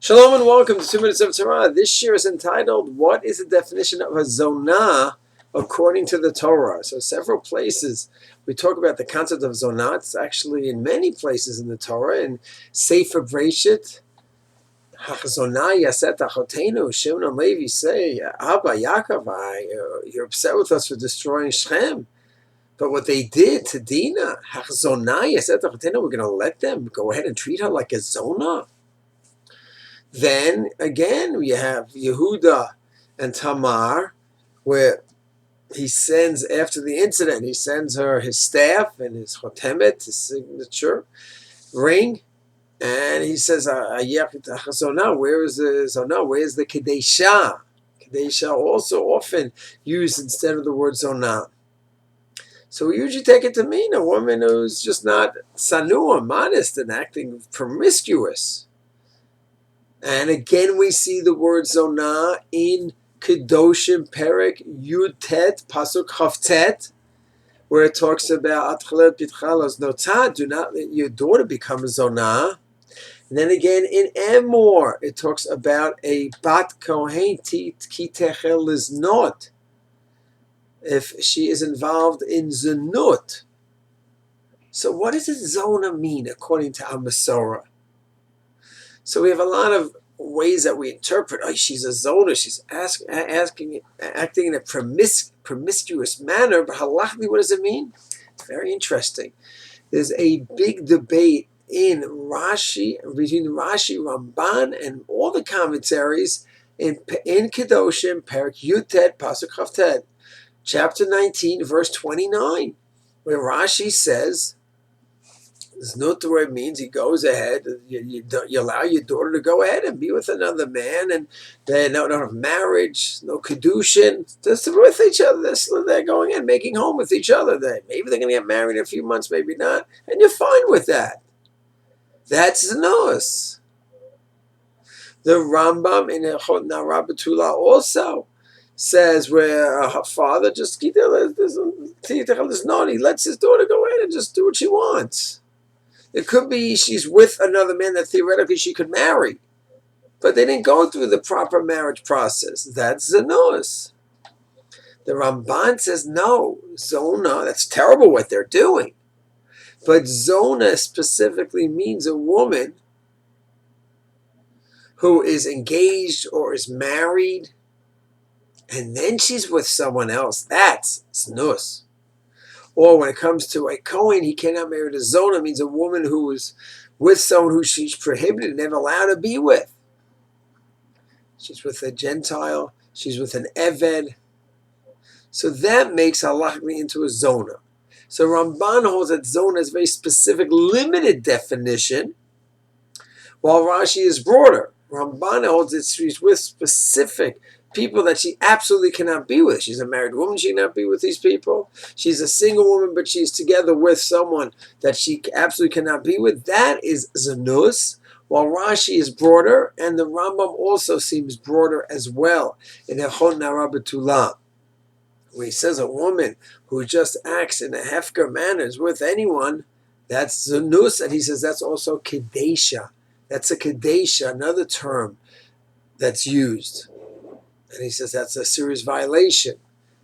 Shalom and welcome to 2 Minutes of Torah. This year is entitled, What is the definition of a Zonah according to the Torah? So several places we talk about the concept of Zonah. It's actually in many places in the Torah. In Sefer Breshit, Zonah yaset achotenu, Shimon and Levi say, Abba, Yaakov, you're upset with us for destroying Shechem. But what they did to Dinah, Zonah yaset achotenu, we're going to let them go ahead and treat her like a Zonah. Then again, we have Yehuda and Tamar, where he sends, after the incident, he sends her his staff and his chotemet, his signature ring, and he says, where is the Zonah? Where is the Kadesha? Kadesha also often used instead of the word Zonah. So we usually take it to mean a woman who's just not sanua, modest, and acting promiscuous. And again, we see the word Zonah in Kedoshim Perek Yud Tet Pasuk Chavtet, where it talks about Atchalet Pitchalos Notah, do not let your daughter become a Zonah. And then again in Emor, it talks about a Bat Kohen Ki Techel Liznot, if she is involved in Zanut. So what does Zonah mean according to our Masorah? So we have a lot of ways that we interpret. Oh, she's a Zonah. She's acting in a promiscuous manner. But halachically, what does it mean? It's very interesting. There's a big debate in Rashi, between Rashi, Ramban, and all the commentaries in Kedoshim, Perek Yutet, Pasuk Chavtet, chapter 19, verse 29, where Rashi says, Znut, the word means he goes ahead, you allow your daughter to go ahead and be with another man, and they don't have marriage, no kedushin, just with each other. They're going in, making home with each other. Maybe they're going to get married in a few months, maybe not, and you're fine with that. That's Znus. The Rambam in Echot Nara Betula also says where her father just he lets his daughter go ahead and just do what she wants. It could be she's with another man that theoretically she could marry, but they didn't go through the proper marriage process. That's Zanus. The Ramban says, no, Zonah, that's terrible what they're doing. But Zonah specifically means a woman who is engaged or is married, and then she's with someone else. That's Znus. Or when it comes to a Kohen, he cannot marry a Zonah, means a woman who is with someone who she's prohibited, never allowed to be with. She's with a Gentile, she's with an Eved. So that makes halachically into a Zonah. So Ramban holds that Zonah is a very specific, limited definition, while Rashi is broader. Ramban holds that she's with specific people that she absolutely cannot be with. She's a married woman, she cannot be with these people. She's a single woman, but she's together with someone that she absolutely cannot be with. That is Zanus, while Rashi is broader, and the Rambam also seems broader as well in Echot Nara Betula, where he says a woman who just acts in a hefker manner is with anyone, that's Zanus, and he says that's also Kadesha. That's a Kadesha, another term that's used. And he says that's a serious violation.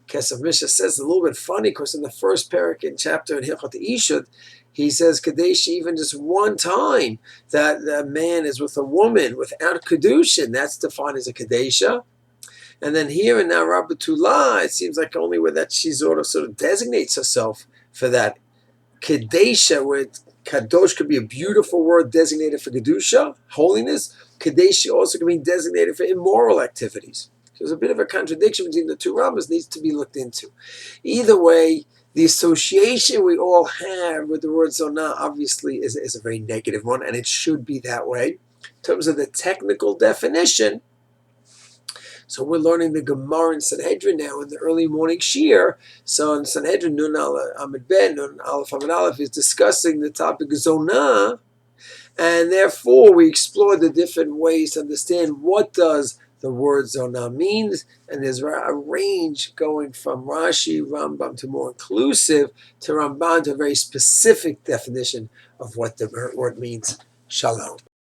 Kesef Mishnah says a little bit funny because in the first parak in chapter in Hilchot Ishud, he says Kadesh even just one time that a man is with a woman without Kedushin. That's defined as a Kadesha. And then here in Nara Betula, it seems like only where that she sort of designates herself for that Kadesha, where Kadosh could be a beautiful word designated for Kedusha, holiness. Kadesh also can be designated for immoral activities. There's a bit of a contradiction between the two Rambas, needs to be looked into. Either way, the association we all have with the word Zonah obviously is a very negative one, and it should be that way. In terms of the technical definition, so we're learning the Gemara in Sanhedrin now in the early morning Shir. So in Sanhedrin, Nun Amid Ben, Nun Aleph Amid Aleph is discussing the topic of Zonah, and therefore we explore the different ways to understand what does the word Zonah means, and there's a range going from Rashi, Rambam to more inclusive, to Ramban to a very specific definition of what the word means. Shalom.